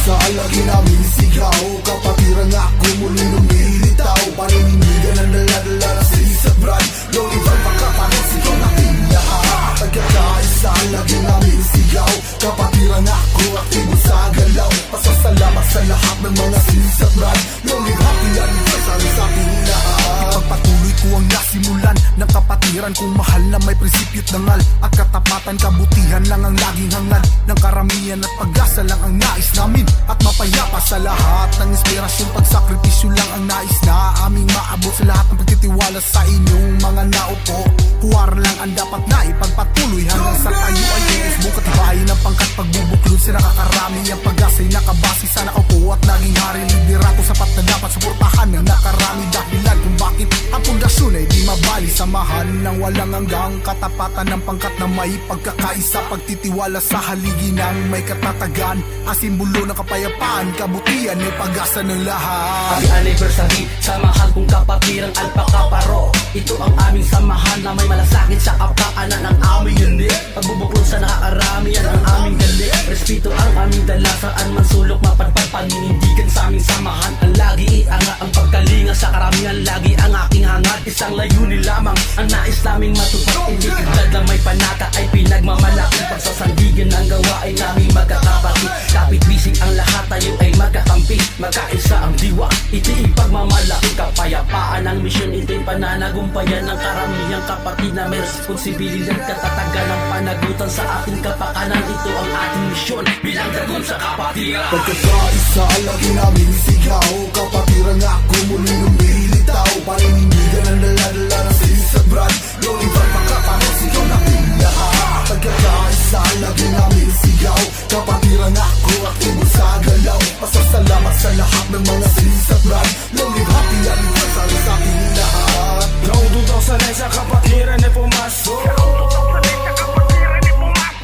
isa lagi namin sigaw. Kapatiran ako muli lumilitaw. Paninindigan ang dala-dala ng sis at brad. Yung ibang pagkapalit sigaw natin lahat. Pagkakaisa lagi namin sigaw. Kapatiran ako aktibo sa galaw. Pasasalamat sa lahat ng mga sis at brad. Yung ibang pinalipasan sa ating lahat. Ipagpatuloy ko ang nasimulan ng kapatiran kung mahal na may prinsipyo't dangal. At katapatan, kabutihan lang ang laging hangad ng karamihan at pag-asa lang ang nais namin. At mapayapa sa lahat ng inspirasyon, pagsakripisyo lang ang nais na aming maabot. Sa lahat ng pagtitiwala sa inyong mga naupo, huwar lang ang dapat na ipagpatuloy hanggang sa tayo ay iusbong katibayan ng pangkat pagbubuklod. Sa nakakarami ang pag-asa'y nakabase sa nakaupo at naging hari. Liderato sapat na dapat suportahan ng nakarami. Dahilan kung bakit ang pundasyon ay di mabali. Samahan ng walang hanggang katapatan ng pangkat na may pagkakaisa. Pagtitiwala sa haligi ng may katatagan, ang simbolo ng kapayapaan, kabutihan ay pag-asa ng lahat. Ang anniversary sa mahal kong kapatirang alpakaparo. Ito ang aming samahan na may malasakit sa kapaanan ang aming unit. Pagbubuklod sa nakakarami yan ang aming galit. Respeto ang aming dala saan man sulok mapadpad. Paninindigan sa aming samahan ang lagi ianga ang pagkalinga sa karamihan. Lagi ang aking hangad, isang layunin lamang ang nais naming matupad. Hindi kagad lang may panata ay pinagmamalaki. Pagsasandigan ng gawain naming magkakapati. Kapit bisig ang lahat, tayo ay magkakampi. Magkaisa ang diwa, iti ipagmamalaki. Kapayapaan ang misyon, ito'y pananagumpayan ng karamihang kapatid na may responsibilidad. Katatagan ng panagutan sa ating kapakanan. Ito ang ating misyon bilang dragon sa kapatiran. Pagkakaisa lagi namin sigaw. Kapatiran ako muli lumilitaw. Paninindigan ang dala-dala ng sis at brad. Yung ibang pagkapalit sigaw natin lahat. Pagkakaisa lagi namin sigaw. Kapatiran ako aktibo sa galaw. Pasasalamat sa lahat ng mga sis at brad. Yung ibang pinalipasan sa ating lahat. Noong 2009 sa kapatiran ay pumasok.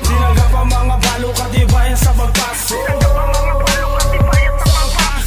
Tinanggap ang mga balo katibayan sa pagpasok.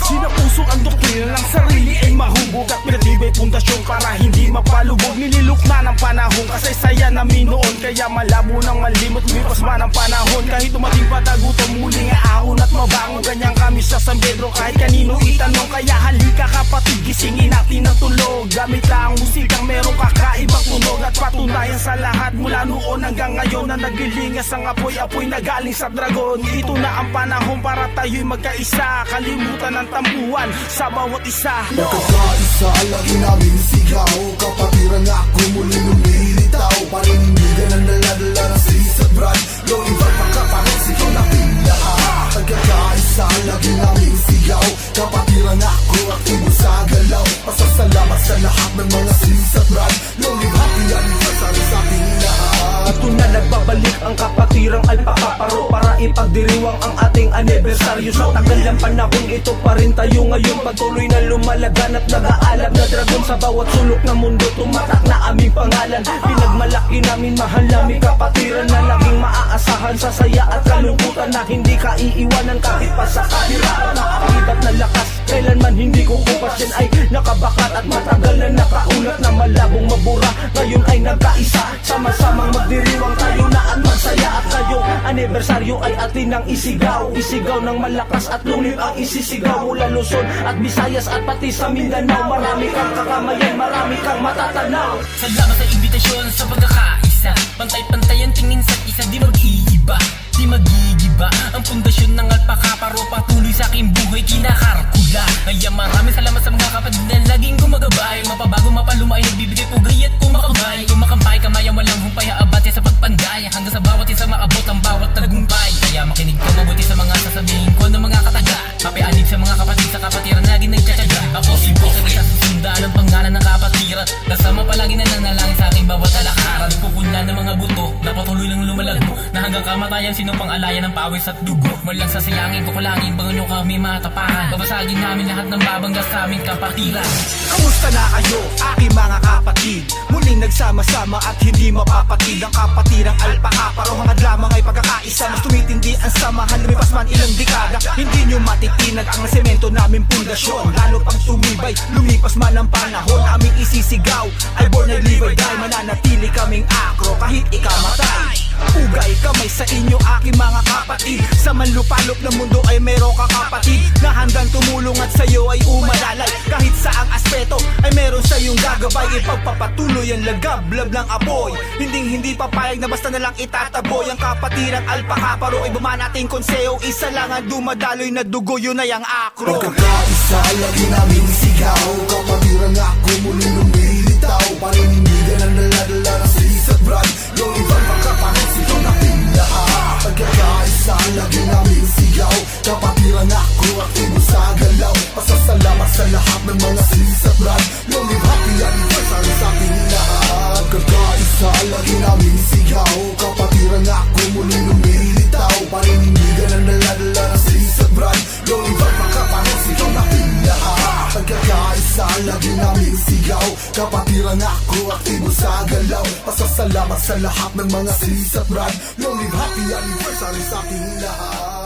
Sinapuso ang doktrina ng sarili ay mahubog. At pinatibay pundasyon para hindi mapalubog. Nililok na ng panahon kasaysayan namin noon. Kaya malabo ng malimot, lumipas man ang panahon. Kahit tumating patagutom muli nga ahon at mabango. Ganyan kami sa San Pedro kahit kanino itanong. Kaya halika kapatid, gisingin natin ang tulog. Gamit lang ang musikang merong kakaibang tunog. At patunayan sa lahat mula noon hanggang ngayon na naglilingas ang apoy-apoy na galing sa dragon. Ito na ang panahon para tayo'y magkaisa. Kalimutan ang tampuhan sa bawat isa. Pagkakaisa lagi namin sigaw. Kapatiran ako muli lumilitaw. Paninindigan ang dala-dala ng sis at brad. Yung ibang pagkapalit sigaw natin lahat. Pagkakaisa lagi namin sigaw. Kapatiran ako aktibo sa galaw. Pasasalamat sa lahat ng mga sis at brad. Yung ibang pinalipasan sa ating lahat. Ito na nagbabalik ang kapatirang alpakaparo para ipagdiriwang ang ating anibersaryo. Sa tagal ng panahon ito pa rin tayo ngayon. Patuloy na lumalagan at nag-aalab na dragon. Sa bawat sulok ng mundo tumatak na aming pangalan. Pinagmalaki namin mahal namin kapatiran na laging maaasahan sa saya at kalungkutan. Na hindi ka iiwanan kahit pa sa kahirapan. Naakibat na lakas kailanman hindi kukupas. Yan ay nakabakat at matagal na nakaulat na malabong mabura. Ngayon ay nagkaisa, sama-samang magdiriwang tayo na at magsaya. At ngayong anibersaryo ay atin ang isigaw. Isigaw ng malakas at lungim ang isisigaw. Mula Luzon at Visayas at pati sa Mindanao. Marami kang kakamayan, marami kang matatanaw. Salamat sa imbitasyon sa pagkakaisa. Pantay-pantay ang tingin sa isa, di mag-iiba, di magigiba. Ang pundasyon ng alpakaparo patuloy sa aking buhay kinakarkula. Kaya maraming salamat sa mga kapatid na laging gumagabay. Mapabago mapalumay, nagbibigay pugay at kumakabay. Kumakampay, kamayan walang humpay, aabate sa pagpanday. Hanggang sa bawat isa maabot ang bawat tagumpay. Kaya makinig ka mabuti sa mga sasabihin ko ng mga kataga. Papianib sa mga kapatid sa kapatiran laging nagtsatsaga. Ako si Bok, sa susundaan ang pangalan ng kapatiran. Kasama palagi na nanalangin sa aking bawat alakaran. Pupunla ng mga buto na patuloy lang lumalago. Na hanggang kamatayan sinong pang-alayan ng pawis at dugo. Walang sasayangin, kukulangin, bangon nyo kami matapakan. Babasagin namin lahat ng babanggas sa aming kapatiran. Kamusta na kayo, aking mga kapatid? Muling nagsama-sama at hindi mapapatid. Ang kapatirang alpakaparo hangad lamang ay pagkakaisa. Mas tumitindi ang samahan, lumipas man ilang dekada. Hindi nyo matitinag ang semento namin pundasyon. Lalo pang tumibay, lumipas man ang panahon. Aming isisigaw ay born and live or die. Mananatili kaming akro kahit ikamatay. Ugay kamay sa inyo aking mga kapatid. Sa man lupalop ng mundo ay meron kang kapatid na handang tumulong at sa'yo ay umalalay. Kahit saang aspeto ay meron sa'yong gagabay, ipagpapatuloy ang lagablab ng apoy. Hindi papayag na basta nalang itataboy ang kapatiran alpakaparo. Iba nating konseho, isa lang ang dumadaloy na dugo, yun ay ang akro. Pagkakaisa, lagi namin sigaw. Kapatiran ako, muli lumilitaw. Paninindigan ang dala-dala ng sis at brad. Yung ibang pagkapanit, sigaw natin lahat. Pagkakaisa, lagi namin sigaw. Kapatiran ako, aktibo sa galaw. Pasasalamat sa lahat ng mga sis at brad. Yung happy anniversary sa ating lahat. Pagkakaisa, lagi namin sigaw. Kapatiran ako, muli lumilitaw. Paninindigan ang dala-dala ng sis at brad. Yung ibang pagkapanit, sigaw natin lahat. Pagkakaisa, lagi namin sigaw. Kapatiran ako, aktibo sa galaw. Pasasalamat sa lahat ng mga sis at brad. Long live happy anniversary sa ating lahat.